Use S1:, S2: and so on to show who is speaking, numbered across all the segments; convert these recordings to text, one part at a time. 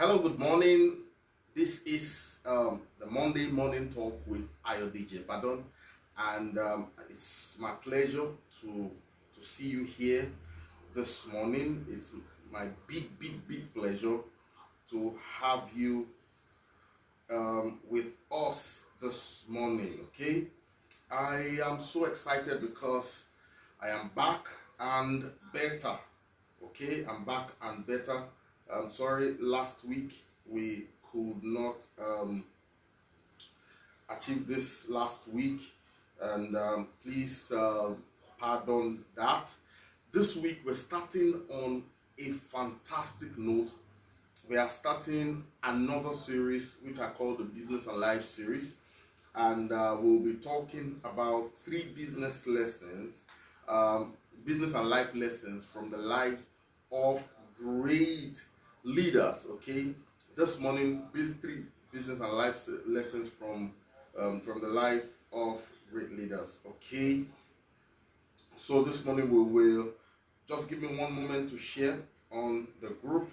S1: Hello, good morning. This is the Monday morning talk with Ayo DJ Pardon, and it's my pleasure to see you here this morning. It's my big pleasure to have you with us this morning. Okay, I am so excited because I am back and better. Okay, I'm back and better. I'm sorry, last week we could not achieve this last week, and please pardon that. This week we're starting on a fantastic note. We are starting another series which I call the Business and Life series, and we'll be talking about 3 business lessons, business and life lessons from the lives of great leaders. Okay, this morning, these 3 business and life lessons from the life of great leaders. Okay, so this morning we will just give me one moment to share on the group,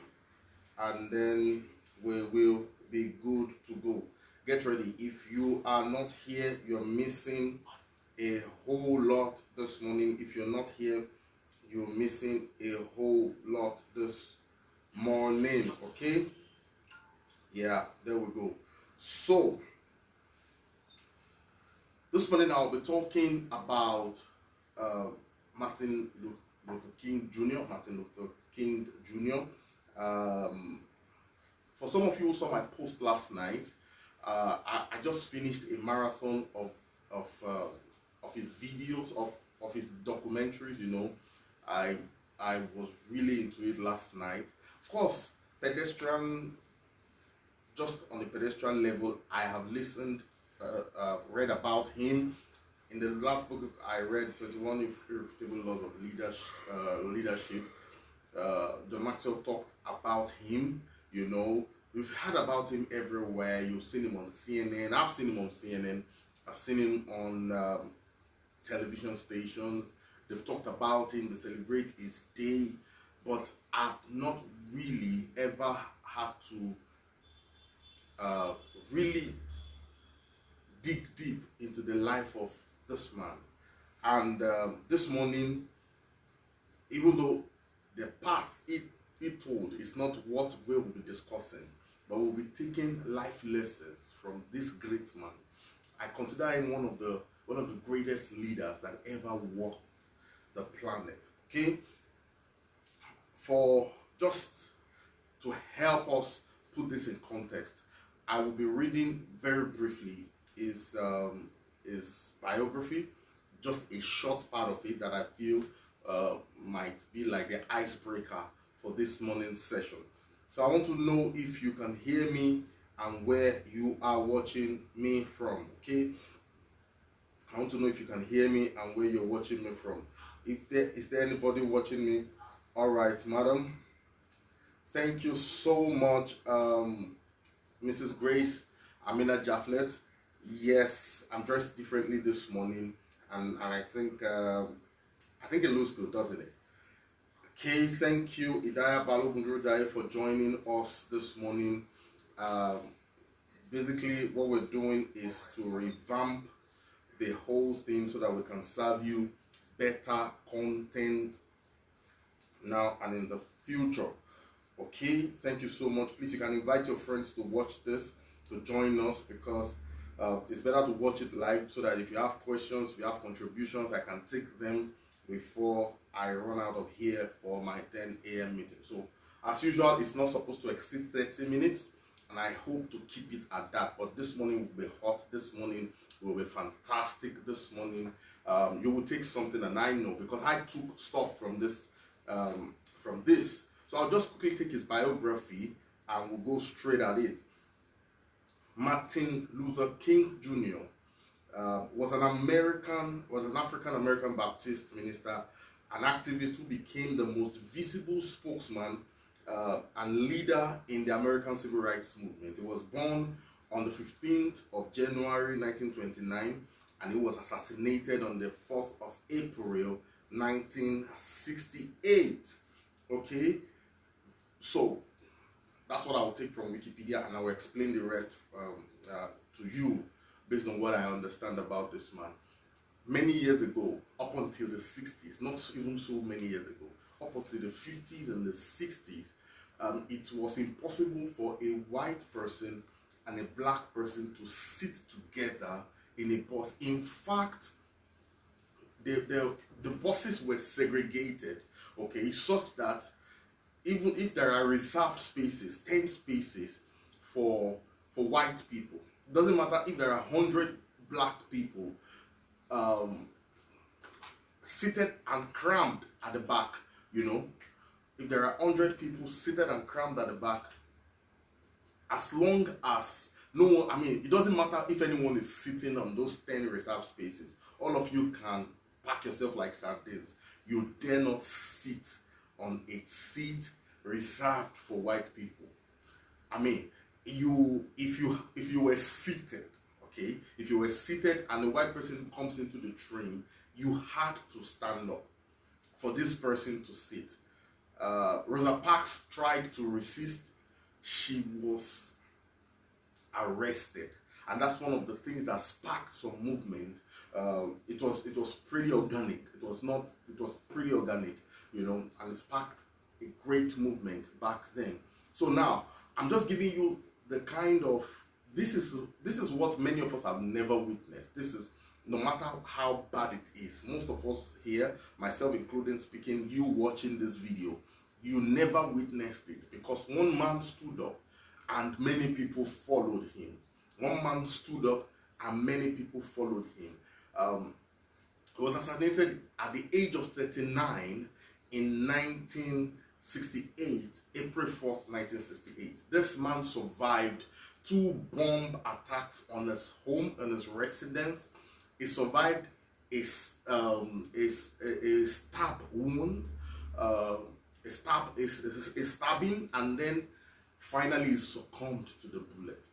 S1: and then we will be good to go. Get ready. If you are not here, you're missing a whole lot this morning. If you're not here, you're missing a whole lot this morning. Okay, yeah, there we go. So this morning I'll be talking about Martin Luther King Jr. Martin Luther King Jr. For some of you who saw my post last night, I just finished a marathon of his videos, of his documentaries. You know, I was really into it last night. Of course, just on a pedestrian level, I have listened, read about him. In the last book I read, 21 Irrefutable Laws of Leadership, John Maxwell talked about him. You know, we've heard about him everywhere. You've seen him on CNN. I've seen him on CNN. I've seen him on television stations. They've talked about him. They celebrate his day. But I've not really ever had to really dig deep into the life of this man. And this morning, even though the path it told is not what we will be discussing, but we'll be taking life lessons from this great man. I consider him one of the greatest leaders that ever walked the planet. Okay, for just to help us put this in context, I will be reading very briefly his biography, just a short part of it that I feel might be like the icebreaker for this morning's session. So I want to know if you can hear me and where you are watching me from. Okay, I want to know if you can hear me and where you're watching me from. Is there anybody watching me? All right, madam. Thank you so much, Mrs. Grace Amina Jafflet. Yes, I'm dressed differently this morning, and I think it looks good, doesn't it? Okay, thank you, Idaya Balogundrajaye, for joining us this morning. Basically, what we're doing is to revamp the whole thing so that we can serve you better content now and in the future. Okay, thank you so much. Please, you can invite your friends to watch this, to join us, because it's better to watch it live so that if you have questions, if you have contributions, I can take them before I run out of here for my 10 a.m. meeting. So, as usual, it's not supposed to exceed 30 minutes, and I hope to keep it at that. But this morning will be hot. This morning will be fantastic. This morning, you will take something, and I know because I took stuff from this. So I'll just quickly take his biography and we'll go straight at it. Martin Luther King Jr. Was an African American Baptist minister, an activist who became the most visible spokesman and leader in the American Civil Rights Movement. He was born on the 15th of January 1929, and he was assassinated on the 4th of April 1968. Okay, so That's what I'll take from Wikipedia, and I will explain the rest to you based on what I understand about this man. Many years ago, up until the 60s, not even so many years ago, up until the 50s and the 60s, it was impossible for a white person and a black person to sit together in a bus. In fact, the buses were segregated, okay, such that even if there are reserved spaces, 10 spaces for white people, it doesn't matter if there are 100 black people seated and crammed at the back, you know, if there are 100 people seated and crammed at the back, as long as no one, I mean, it doesn't matter if anyone is sitting on those 10 reserved spaces, all of you can pack yourself like sardines. You dare not sit on a seat reserved for white people. I mean, if you were seated, okay, if you were seated and a white person comes into the train, you had to stand up for this person to sit. Rosa Parks tried to resist. She was arrested, and that's one of the things that sparked some movement. It was pretty organic. It was pretty organic, you know, and it sparked a great movement back then. So now I'm just giving you the kind of, this is what many of us have never witnessed. This is, no matter how bad it is, most of us here, myself including speaking, you watching this video, you never witnessed it, because one man stood up and many people followed him. One man stood up and many people followed him. He was assassinated at the age of 39 in 1968, April 4th, 1968. This man survived 2 bomb attacks on his home and his residence. He survived a stab wound, a stabbing, and then finally he succumbed to the bullet.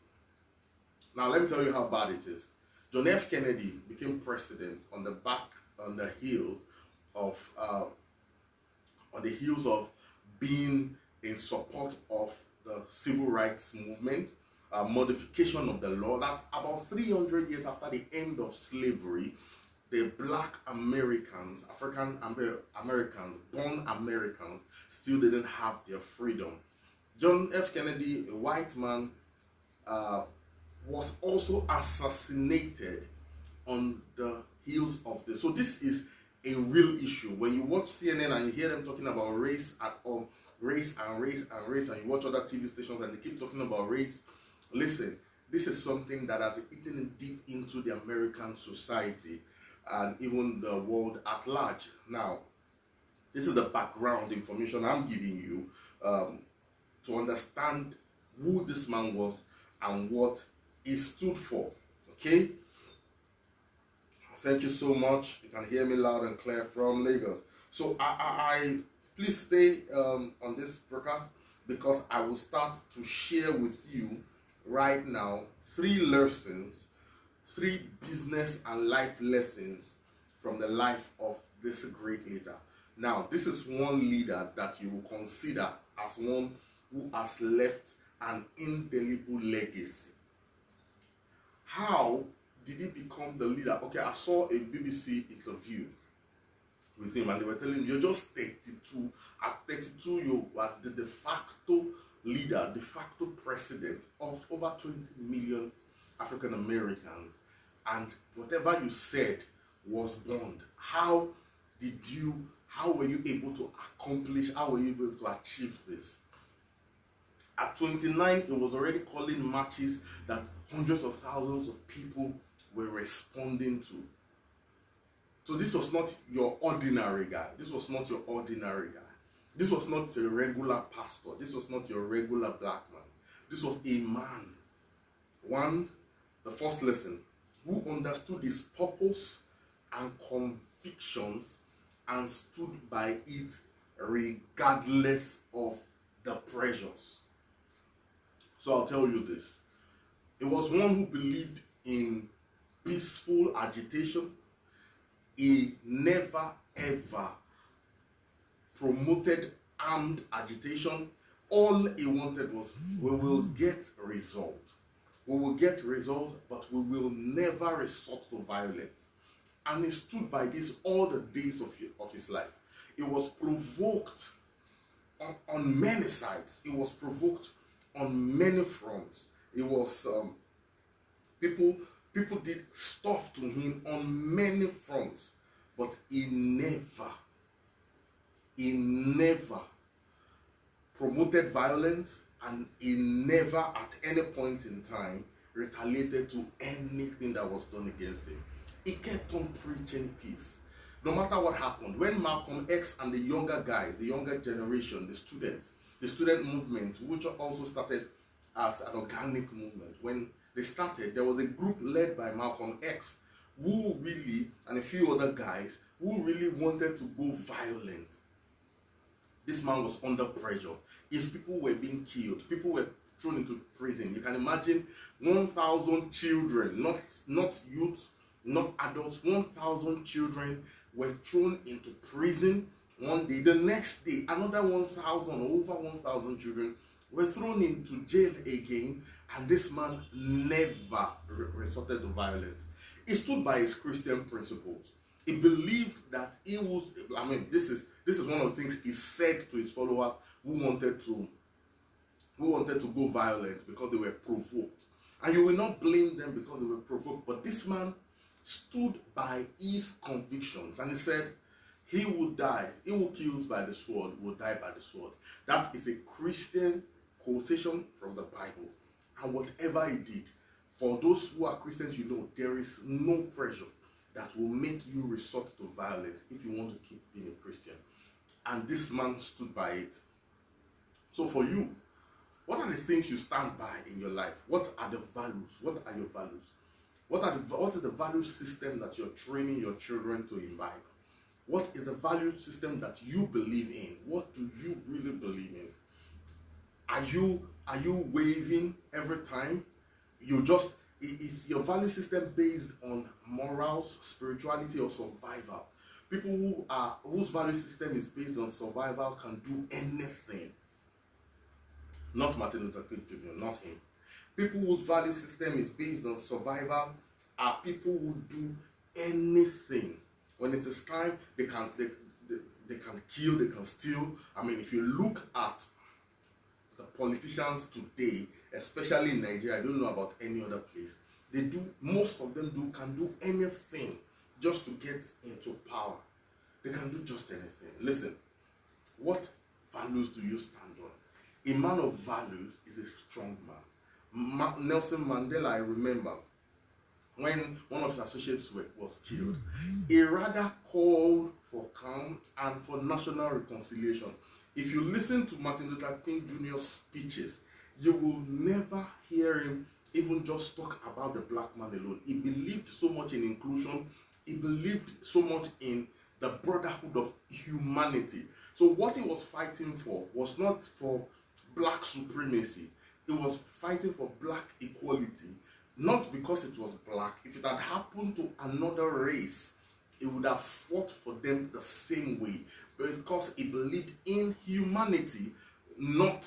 S1: Now let me tell you how bad it is. John F. Kennedy became president on the heels of being in support of the civil rights movement, modification of the law. That's about 300 years after the end of slavery. The black Americans, African Americans, born Americans, still didn't have their freedom. John F. Kennedy, a white man, was also assassinated on the heels of this. So this is a real issue. When you watch CNN and you hear them talking about race and race, and you watch other TV stations and they keep talking about race, listen, this is something that has eaten deep into the American society and even the world at large. Now, this is the background information I'm giving you to understand who this man was and what he stood for. Okay? Thank you so much. You can hear me loud and clear from Lagos. So I please stay on this broadcast, because I will start to share with you right now 3 lessons, 3 business and life lessons from the life of this great leader. Now, this is one leader that you will consider as one who has left an indelible legacy. How did he become the leader? Okay, I saw a BBC interview with him and they were telling him, you're just 32. At 32, you are the de facto leader, de facto president of over 20 million African Americans, and whatever you said was bond. How were you able to accomplish, how were you able to achieve this? At 29, it was already calling marches that hundreds of thousands of people were responding to. So this was not your ordinary guy. This was not your ordinary guy. This was not a regular pastor. This was not your regular black man. This was a man. One, the first lesson, who understood his purpose and convictions and stood by it regardless of the pressures. So I'll tell you this. It was one who believed in peaceful agitation. He never ever promoted armed agitation All he wanted was, we will get results. We will get results, but we will never resort to violence. And he stood by this all the days of his life. He was provoked on many sides. He was provoked on many fronts. It was people did stuff to him on many fronts, but he never promoted violence, and he never at any point in time retaliated to anything that was done against him. He kept on preaching peace no matter what happened. When Malcolm X and the younger guys, the younger generation, the students, the student movement, which also started as an organic movement, when they started, there was a group led by Malcolm X who really, and a few other guys, who really wanted to go violent. This man was under pressure. His people were being killed. People were thrown into prison. You can imagine 1,000 children, not youth, not adults, 1,000 children were thrown into prison one day. The next day, another 1,000, over 1,000 children were thrown into jail again, and this man never resorted to violence. He stood by his Christian principles. He believed that he was, this is one of the things he said to his followers who wanted to go violent because they were provoked. And you will not blame them because they were provoked, but this man stood by his convictions, and he said he would die. He who kills by the sword will die by the sword. That is a Christian quotation from the Bible. And whatever he did, for those who are Christians, you know, there is no pressure that will make you resort to violence if you want to keep being a Christian. And this man stood by it. So for you, what are the things you stand by in your life? What are the values? What are your values? What is the value system that you're training your children to imbibe? What is the value system that you believe in? What do you really believe in? Are you waving every time? Is your value system based on morals, spirituality, or survival? People whose value system is based on survival can do anything. Not Martin Luther King Jr., not him. People whose value system is based on survival are people who do anything. When it is time, they can kill, they can steal. If you look at the politicians today, especially in Nigeria, I don't know about any other place, most of them can do anything just to get into power. They can do just anything. Listen, what values do you stand on? A man of values is a strong man. Nelson Mandela, I remember, when one of his associates was killed, he rather called for calm and for national reconciliation. If you listen to Martin Luther King Jr.'s speeches, you will never hear him even just talk about the black man alone. He believed so much in inclusion. He believed so much in the brotherhood of humanity. So what he was fighting for was not for black supremacy. He was fighting for black equality. Not because it was black. If it had happened to another race, he would have fought for them the same way. Because he believed in humanity, not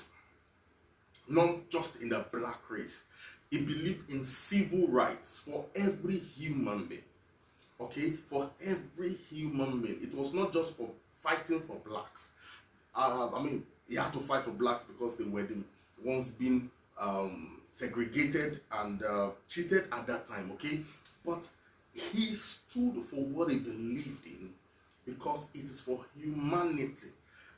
S1: just in the black race. He believed in civil rights for every human being. Okay? For every human being. It was not just for fighting for blacks. He had to fight for blacks because they were the ones being segregated and cheated at that time, okay? But he stood for what he believed in because it is for humanity,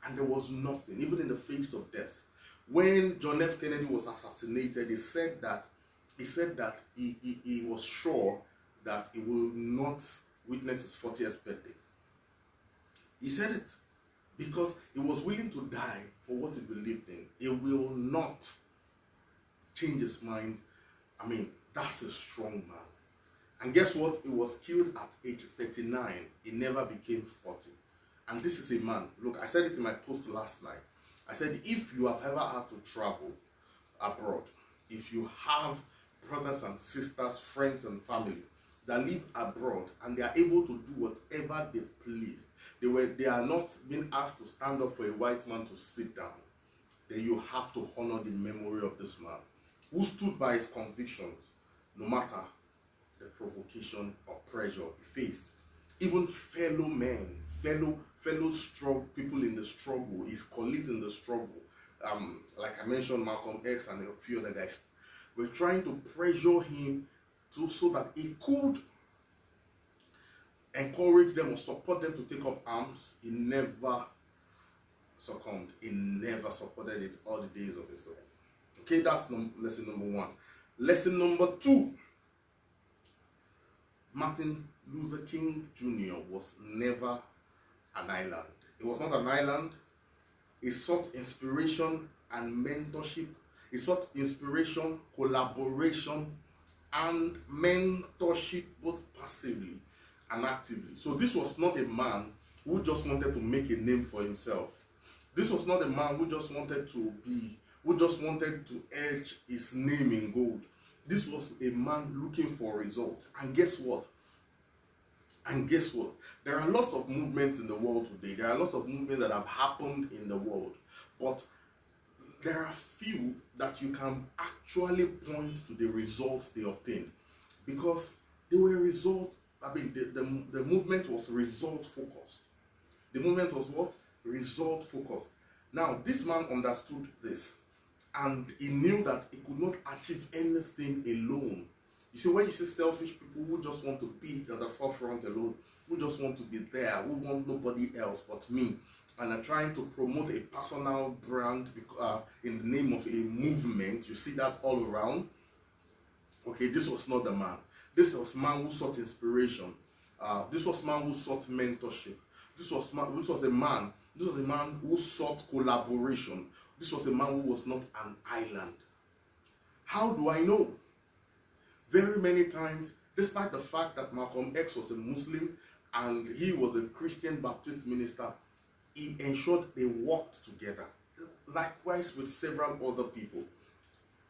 S1: and there was nothing, even in the face of death. When John F. Kennedy was assassinated, he said that he was sure that he will not witness his 40th birthday. He said it because he was willing to die for what he believed in. He will not change his mind. That's a strong man. And guess what? He was killed at age 39. He never became 40. And this is a man. Look, I said it in my post last night. I said, if you have ever had to travel abroad, if you have brothers and sisters, friends and family that live abroad and they are able to do whatever they please, they are not being asked to stand up for a white man to sit down. then you have to honor the memory of this man who stood by his convictions no matter the provocation or pressure he faced. Even fellow men, fellow strong people in the struggle, his colleagues in the struggle, like I mentioned, Malcolm X and a few other guys, were trying to pressure him so that he could encourage them or support them to take up arms. He never succumbed. He never supported it all the days of his life. Okay, that's lesson number one. Lesson number two. Martin Luther King Jr. was never an island. He was not an island. He sought inspiration and mentorship. He sought inspiration, collaboration, and mentorship both passively and actively. So this was not a man who just wanted to make a name for himself. This was not a man who just wanted to edge his name in gold. This was a man looking for results. And guess what? There are lots of movements in the world today. There are lots of movements that have happened in the world. But there are few that you can actually point to the results they obtained. Because they were the movement was result focused. The movement was what? Result focused. Now, this man understood this. And he knew that he could not achieve anything alone. You see, when you see selfish people who just want to be at the forefront alone, who just want to be there, who want nobody else but me, and are trying to promote a personal brand in the name of a movement, you see that all around. Okay, this was not the man. This was a man who sought inspiration. This was a man who sought mentorship. This was a man who sought collaboration. This was a man who was not an island. How do I know? Very many times, despite the fact that Malcolm X was a Muslim and he was a Christian Baptist minister, he ensured they worked together. Likewise with several other people.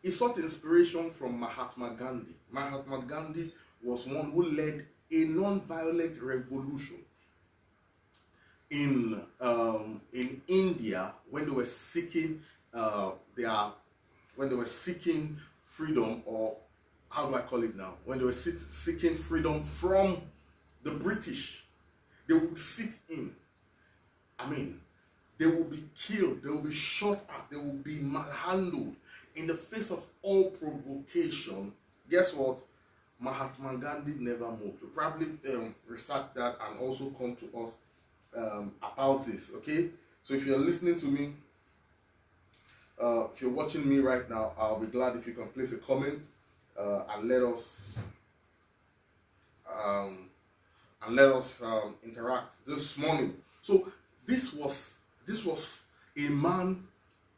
S1: He sought inspiration from Mahatma Gandhi. Mahatma Gandhi was one who led a non-violent revolution in India when they were seeking freedom, or how do I call it now? When they were seeking freedom from the British, they would sit in. They will be killed, they will be shot at, they will be manhandled in the face of all provocation. Guess what? Mahatma Gandhi never moved. You'll probably research that and also come to us about this, okay? So if you're listening to me, if you're watching me right now, I'll be glad if you can place a comment and let us interact this morning. So this was a man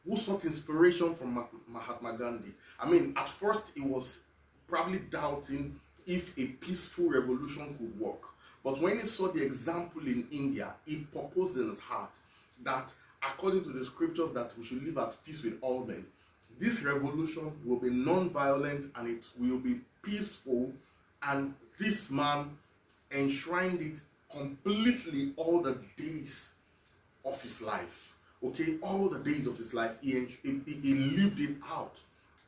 S1: who sought inspiration from Mahatma Gandhi. At first he was probably doubting if a peaceful revolution could work. But when he saw the example in India, he purposed in his heart that according to the scriptures that we should live at peace with all men. This revolution will be non-violent and it will be peaceful, and this man enshrined it completely all the days of his life. Okay, all the days of his life, he lived it out.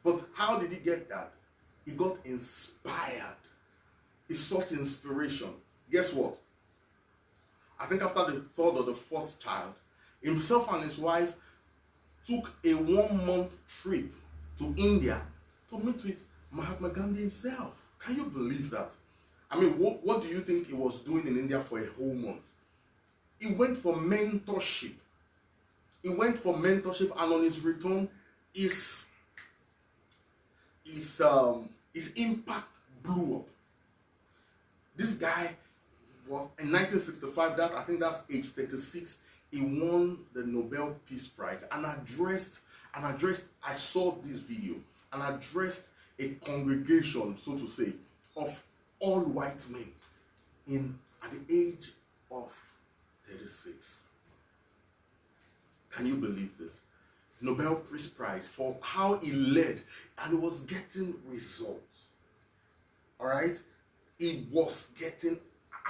S1: But how did he get that? He got inspired. He sought inspiration. Guess what? I think after the third or the fourth child, himself and his wife took a 1-month trip to India to meet with Mahatma Gandhi himself. Can you believe that? What do you think he was doing in India for a whole month? He went for mentorship. And on his return, his impact blew up. This guy was in 1965. I think that's age 36. He won the Nobel Peace Prize and addressed. I saw this video and addressed a congregation, so to say, of all white men at the age of 36. Can you believe this? Nobel Peace Prize for how he led, and he was getting results. All right, he was getting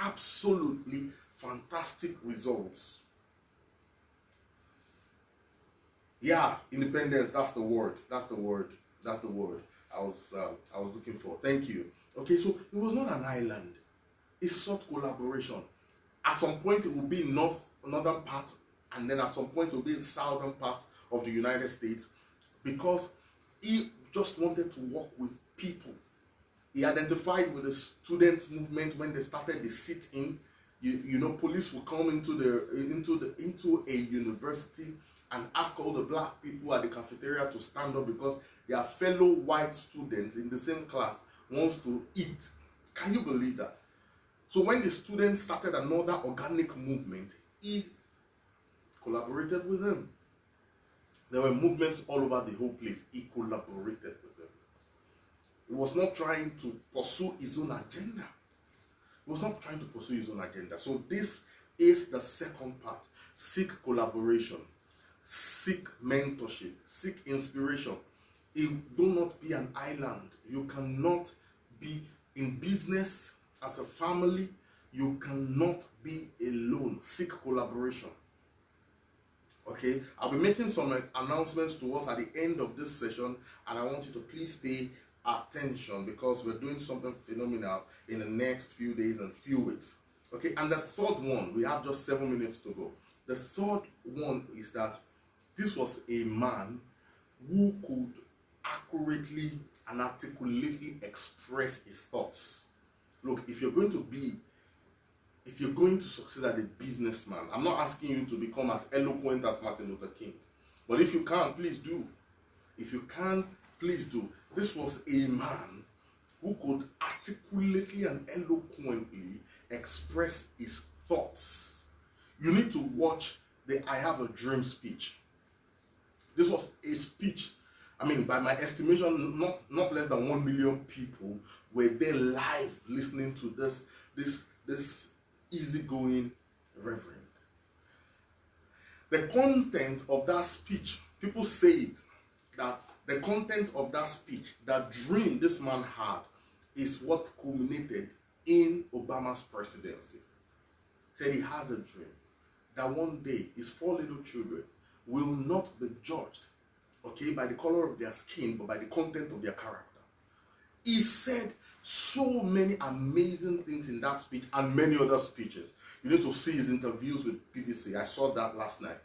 S1: absolutely fantastic results. Yeah, independence. That's the word. That's the word. That's the word I was looking for. Thank you. Okay, so it was not an island. It sought collaboration. At some point, it will be in northern part, and then at some point, it will be in southern part of the United States, because he just wanted to work with people. He identified with the student movement when they started the sit-in. You know, police will come into a university and ask all the black people at the cafeteria to stand up because their fellow white students in the same class wants to eat. Can you believe that? So when the students started another organic movement, he collaborated with them. There were movements all over the whole place. He collaborated with them. He was not trying to pursue his own agenda. He was not trying to pursue his own agenda. So this is the second part. Seek collaboration. Seek mentorship. Seek inspiration. Do not be an island. You cannot be in business as a family. You cannot be alone. Seek collaboration. Okay, I'll be making some announcements to us at the end of this session, and I want you to please pay attention because we're doing something phenomenal in the next few days and few weeks. Okay, and the third one, we have just 7 minutes to go. The third one is that this was a man who could accurately and articulately express his thoughts. Look, if you're going to succeed as a businessman, I'm not asking you to become as eloquent as Martin Luther King. But if you can, please do. If you can, please do. This was a man who could articulately and eloquently express his thoughts. You need to watch the I Have a Dream speech. This was a speech. I mean, by my estimation, not less than 1 million people were there live listening to this easygoing reverend. The content of that speech, people say it, that the content of that speech, that dream this man had, is what culminated in Obama's presidency. Said he has a dream that one day his 4 little children will not be judged, okay, by the color of their skin, but by the content of their character. He said so many amazing things in that speech and many other speeches. You need to see his interviews with BBC. I saw that last night.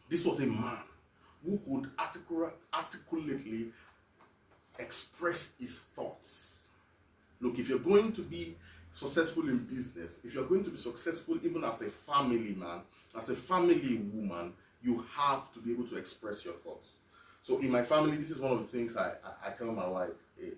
S1: This was a man who could articulately express his thoughts. Look, if you're going to be successful in business, if you're going to be successful even as a family man, as a family woman, you have to be able to express your thoughts. So in my family, this is one of the things I tell my wife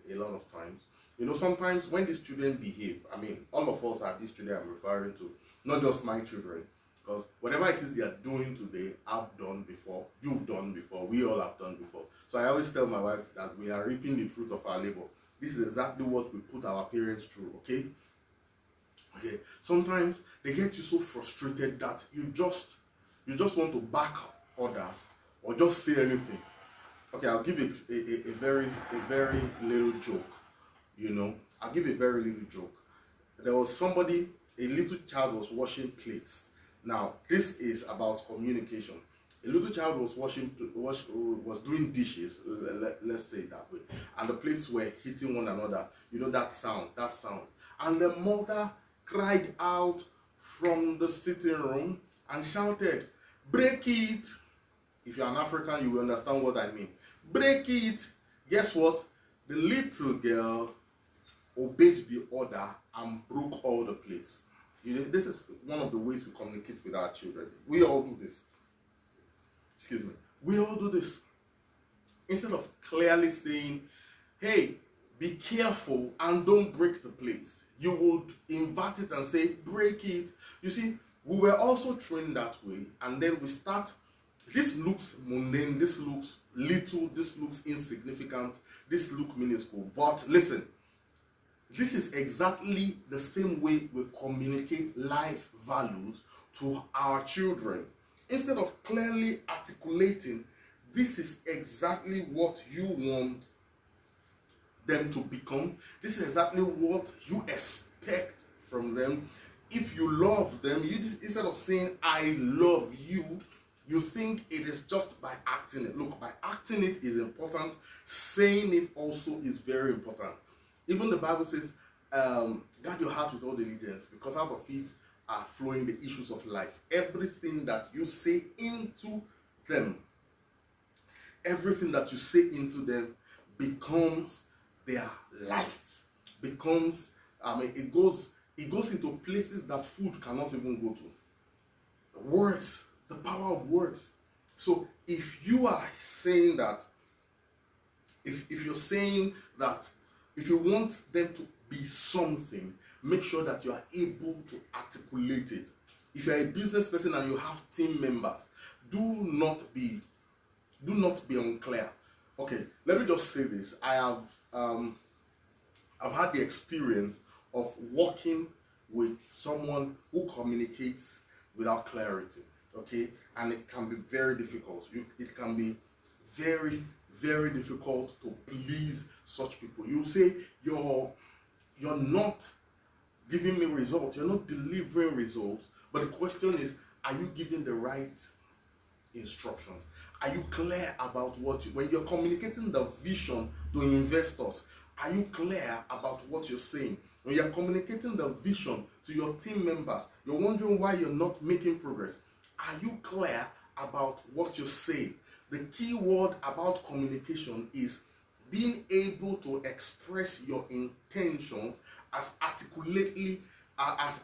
S1: a lot of times. You know, sometimes when these children behave, I mean, all of us are these children I'm referring to, not just my children, because whatever it is they are doing today, I've done before, you've done before, we all have done before. So I always tell my wife that we are reaping the fruit of our labor. This is exactly what we put our parents through, okay? Okay, sometimes they get you so frustrated that you just want to back others or just say anything. Okay, I'll give you a very little joke. You know, I'll give a very little joke. There was somebody, a little child was washing plates. Now, this is about communication. A little child was was doing dishes, let's say it that way, and the plates were hitting one another. You know that sound. And the mother cried out from the sitting room and shouted, "Break it!" If you're an African, you will understand what I mean. Break it! Guess what? The little girl obeyed the order and broke all the plates. You know, this is one of the ways we communicate with our children. We all do this. Excuse me. We all do this. Instead of clearly saying, "Hey, be careful and don't break the plates," you would invert it and say, "Break it." You see, we were also trained that way, and then we start. This looks mundane, this looks little, this looks insignificant, this looks minuscule. But listen, this is exactly the same way we communicate life values to our children. Instead of clearly articulating, this is exactly what you want them to become, this is exactly what you expect from them. If you love them, instead of saying "I love you," You think it is just by acting it. Look, by acting it is important. Saying it also is very important. Even the Bible says, guard your heart with all diligence, because out of it are flowing the issues of life. Everything that you say into them, everything that you say into them becomes their life. Becomes, it goes into places that food cannot even go to. Words, the power of words. So if you are saying that, if you're saying that, if you want them to be something, make sure that you are able to articulate it. If you're a business person and you have team members, do not be unclear. Okay, let me just say this. I've had the experience of working with someone who communicates without clarity. Okay, and it can be very difficult. It can be very, very difficult to please such people. You say you're not giving me results, you're not delivering results, but the question is, are you giving the right instructions? Are you clear about when you're communicating the vision to investors, are you clear about what you're saying? When you're communicating the vision to your team members, you're wondering why you're not making progress. Are you clear about what you're saying? The key word about communication is being able to express your intentions as articulately as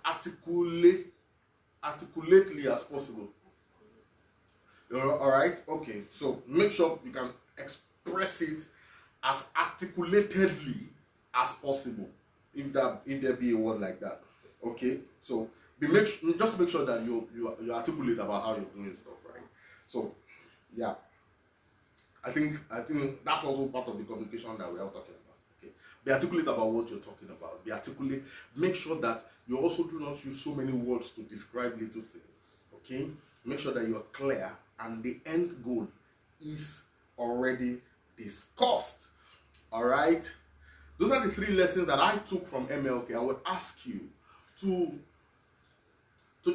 S1: possible. All right, okay, so make sure you can express it as articulatedly as possible, if there be a word like that. Okay, so just make sure that you articulate about how you're doing stuff, right? So yeah, I think that's also part of the communication that we are talking about. Okay, be articulate about what you're talking about. Be articulate. Make sure that you also do not use so many words to describe little things. Okay, make sure that you are clear and the end goal is already discussed. All right, those are the 3 lessons that I took from MLK. I would ask you to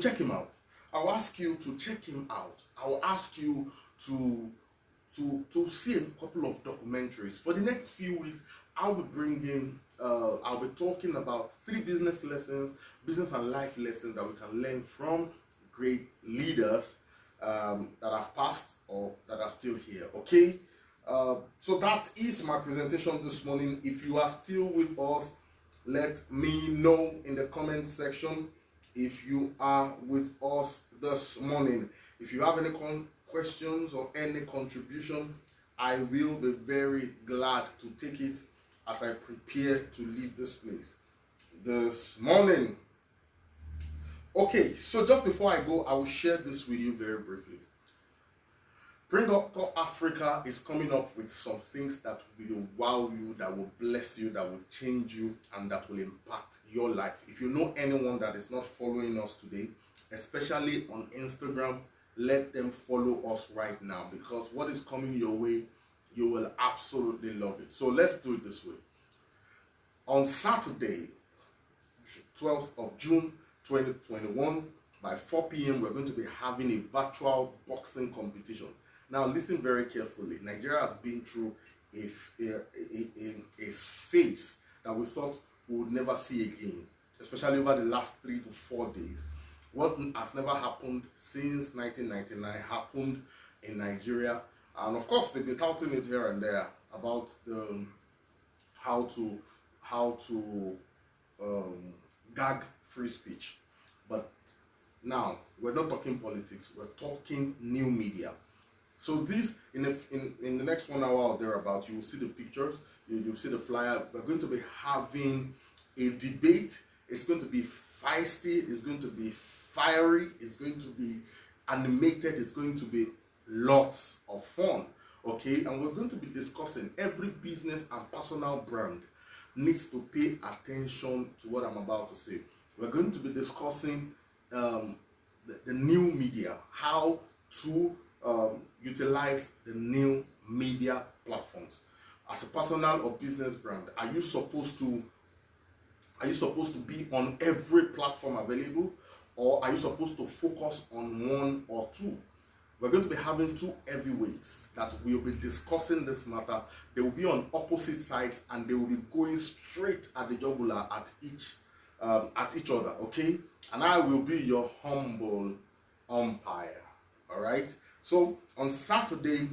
S1: check him out. I will ask you to check him out. I will ask you to see a couple of documentaries. For the next few weeks, I'll be talking about 3 business lessons, business and life lessons that we can learn from great leaders that have passed or that are still here. Okay, so that is my presentation this morning. If you are still with us, let me know in the comment section if you are with us this morning. If you have any questions or any contribution, I will be very glad to take it as I prepare to leave this place this morning. Okay, so just before I go, I will share this with you very briefly. Brain Doctor Africa is coming up with some things that will wow you, that will bless you, that will change you, and that will impact your life. If you know anyone that is not following us today, especially on Instagram, let them follow us right now, because what is coming your way, you will absolutely love it. So let's do it this way. On Saturday, 12th of June 2021, by 4 p.m, we're going to be having a virtual boxing competition. Now listen very carefully. Nigeria has been through a phase that we thought we would never see again, especially over the last 3 to 4 days. What has never happened since 1999 happened in Nigeria, and of course they've been touting it here and there about how to gag free speech. But now we're not talking politics, we're talking new media. So this, in the next 1 hour or thereabouts, you will see the pictures, you'll see the flyer. We're going to be having a debate. It's going to be feisty, it's going to be fiery, it's going to be animated, it's going to be lots of fun. Okay, and we're going to be discussing every business and personal brand needs to pay attention to what I'm about to say. We're going to be discussing the new media, how to utilize the new media platforms. As a personal or business brand, are you supposed to be on every platform available, or are you supposed to focus on 1 or 2? We're going to be having two heavyweights that will be discussing this matter. They will be on opposite sides and they will be going straight at the jugular at each other, okay? And I will be your humble umpire. All right. So on Saturday,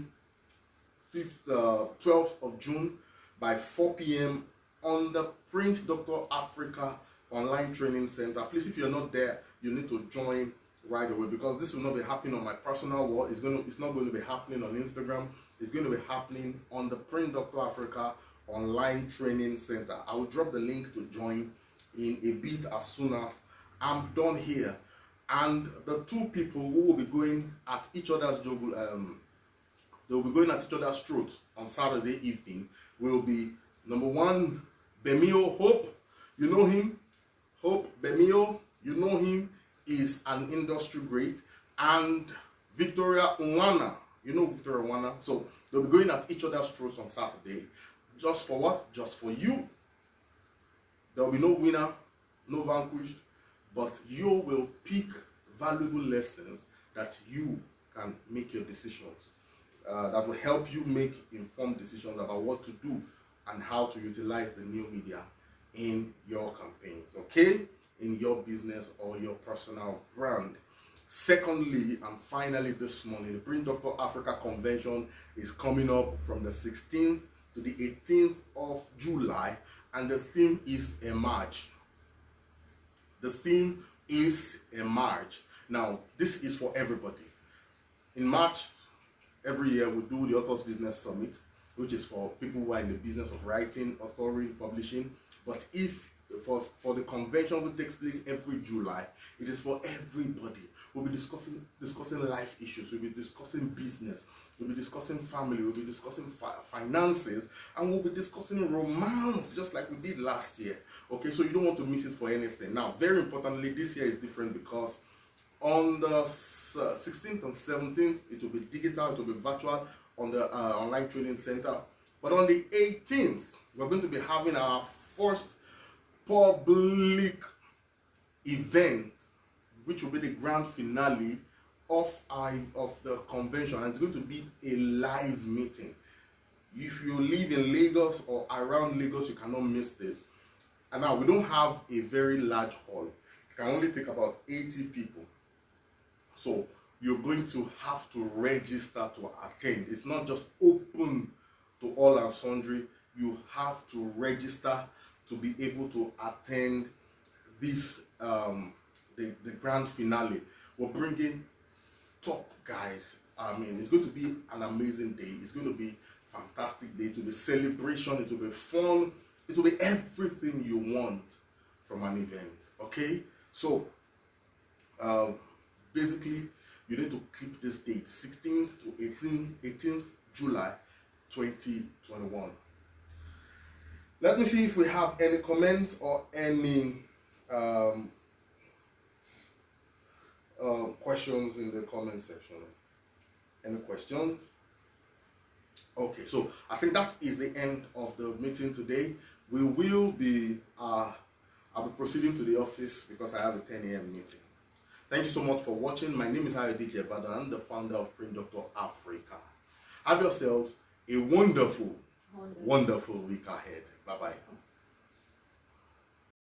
S1: 12th of June, by 4 p.m. on the Print Dr. Africa Online Training Center. Please, if you're not there, you need to join right away, because this will not be happening on my personal wall. It's not going to be happening on Instagram. It's going to be happening on the Print Dr. Africa Online Training Center. I will drop the link to join in a bit as soon as I'm done here. And the two people who will be going at each other's they will be going at each other's throats on Saturday evening will be number one, Bemio Hope. You know him, Hope Bemio. You know him, is an industry great, and Victoria Unwana. You know Victoria Unwana. So they'll be going at each other's throats on Saturday. Just for what? Just for you. There will be no winner, no vanquished, but you will pick valuable lessons that you can make your decisions. That will help you make informed decisions about what to do and how to utilize the new media in your campaigns, okay? In your business or your personal brand. Secondly, and finally this morning, the Print Dr. Africa Convention is coming up from the 16th to the 18th of July, and the theme is Emerge. The theme is Emerge. Now, this is for everybody. In March, every year we do the Authors Business Summit, which is for people who are in the business of writing, authoring, publishing. But if for the convention, which takes place every July, it is for everybody. We'll be discussing life issues, we'll be discussing business, we'll be discussing family, we'll be discussing finances, and we'll be discussing romance, just like we did last year. Okay, so you don't want to miss it for anything. Now, very importantly, this year is different because on the 16th and 17th, it will be digital, it will be virtual on the online training center. But on the 18th, we're going to be having our first public event, which will be the grand finale of the convention, and it's going to be a live meeting. If you live in Lagos or around Lagos, you cannot miss this. And now we don't have a very large hall. It can only take about 80 people. So you're going to have to register to attend. It's not just open to all and sundry. You have to register to be able to attend this the grand finale. We're bringing top guys. I mean, it's going to be an amazing day. It's going to be a fantastic day. It will be celebration. It will be fun. It will be everything you want from an event. Okay, so basically, you need to keep this date, 16th to 18th July 2021. Let me see if we have any comments or any questions in the comment section. Any questions? Okay, so I think that is the end of the meeting today. We will be, I'll be proceeding to the office because I have a 10 a.m. meeting. Thank you so much for watching. My name is Ayodele Ibadan. I'm the founder of Print Dr. Africa. Have yourselves a wonderful week ahead. Bye-bye.